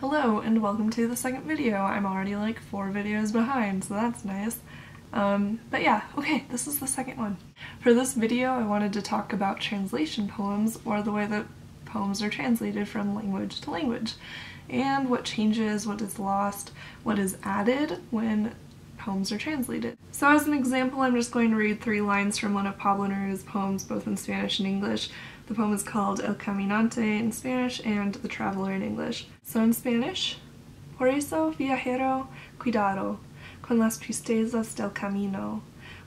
Hello and welcome to the second video. I'm already like 4 videos behind, so that's nice. But yeah, okay, this is the second one. For this video I wanted to talk about translation poems, or the way that poems are translated from language to language, and what changes, what is lost, what is added when poems are translated. So as an example, I'm just going to read 3 lines from one of Pablo Neruda's poems, both in Spanish and English. The poem is called El Caminante in Spanish and The Traveler in English. So in Spanish, por eso viajero, cuidado, con las tristezas del camino,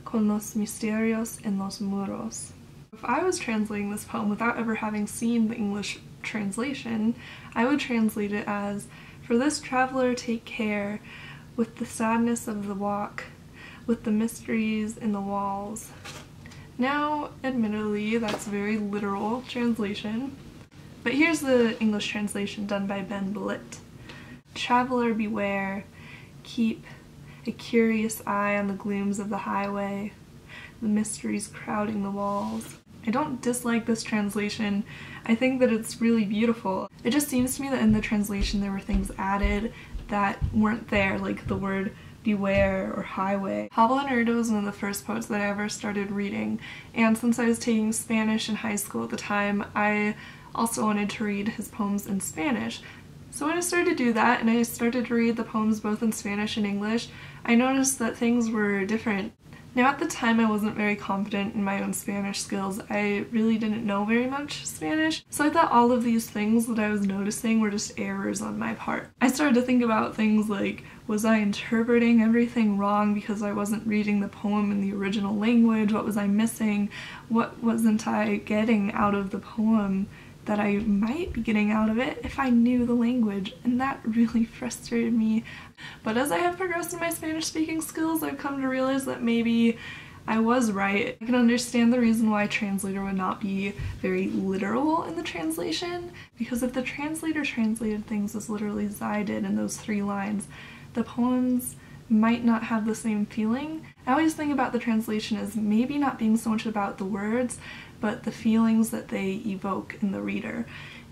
con los misterios en los muros. If I was translating this poem without ever having seen the English translation, I would translate it as, for this traveler take care, with the sadness of the walk, with the mysteries in the walls. Now, admittedly, that's a very literal translation, but here's the English translation done by Ben Belitt. Traveler beware, keep a curious eye on the glooms of the highway, the mysteries crowding the walls. I don't dislike this translation. I think that it's really beautiful. It just seems to me that in the translation there were things added that weren't there, like the word beware or highway. Pablo Neruda was one of the first poets that I ever started reading, and since I was taking Spanish in high school at the time, I also wanted to read his poems in Spanish. So when I started to do that, and I started to read the poems both in Spanish and English, I noticed that things were different. Now at the time I wasn't very confident in my own Spanish skills. I really didn't know very much Spanish, so I thought all of these things that I was noticing were just errors on my part. I started to think about things like, was I interpreting everything wrong because I wasn't reading the poem in the original language? What was I missing? What wasn't I getting out of the poem that I might be getting out of it if I knew the language? And that really frustrated me. But as I have progressed in my Spanish speaking skills, I've come to realize that maybe I was right. I can understand the reason why a translator would not be very literal in the translation, because if the translator translated things as literally as I did in those 3 lines, the poems might not have the same feeling. I always think about the translation as maybe not being so much about the words, but the feelings that they evoke in the reader.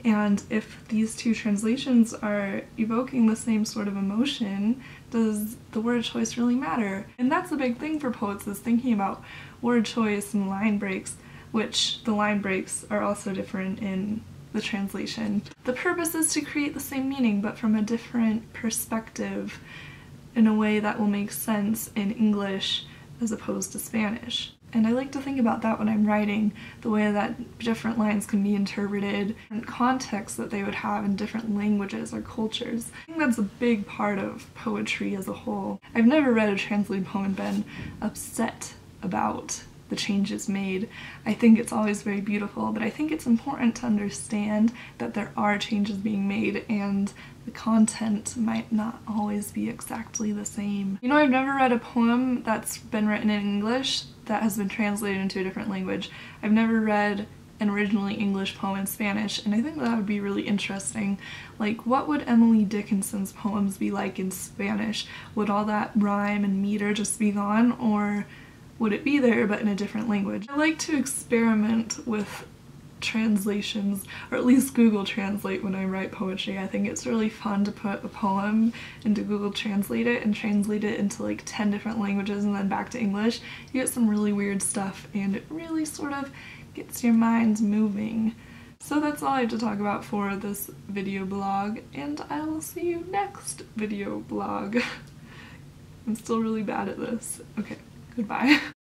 And if these 2 translations are evoking the same sort of emotion, does the word choice really matter? And that's the big thing for poets, is thinking about word choice and line breaks, which the line breaks are also different in the translation. The purpose is to create the same meaning, but from a different perspective, in a way that will make sense in English as opposed to Spanish. And I like to think about that when I'm writing, the way that different lines can be interpreted, and contexts that they would have in different languages or cultures. I think that's a big part of poetry as a whole. I've never read a translated poem and been upset about the changes made. I think it's always very beautiful, but I think it's important to understand that there are changes being made and the content might not always be exactly the same. You know, I've never read a poem that's been written in English that has been translated into a different language. I've never read an originally English poem in Spanish, and I think that would be really interesting. Like, what would Emily Dickinson's poems be like in Spanish? Would all that rhyme and meter just be gone, or would it be there but in a different language? I like to experiment with translations, or at least Google Translate when I write poetry. I think it's really fun to put a poem into Google Translate it and translate it into like 10 different languages and then back to English. You get some really weird stuff and it really sort of gets your mind moving. So that's all I have to talk about for this video blog, and I will see you next video blog. I'm still really bad at this. Okay, goodbye.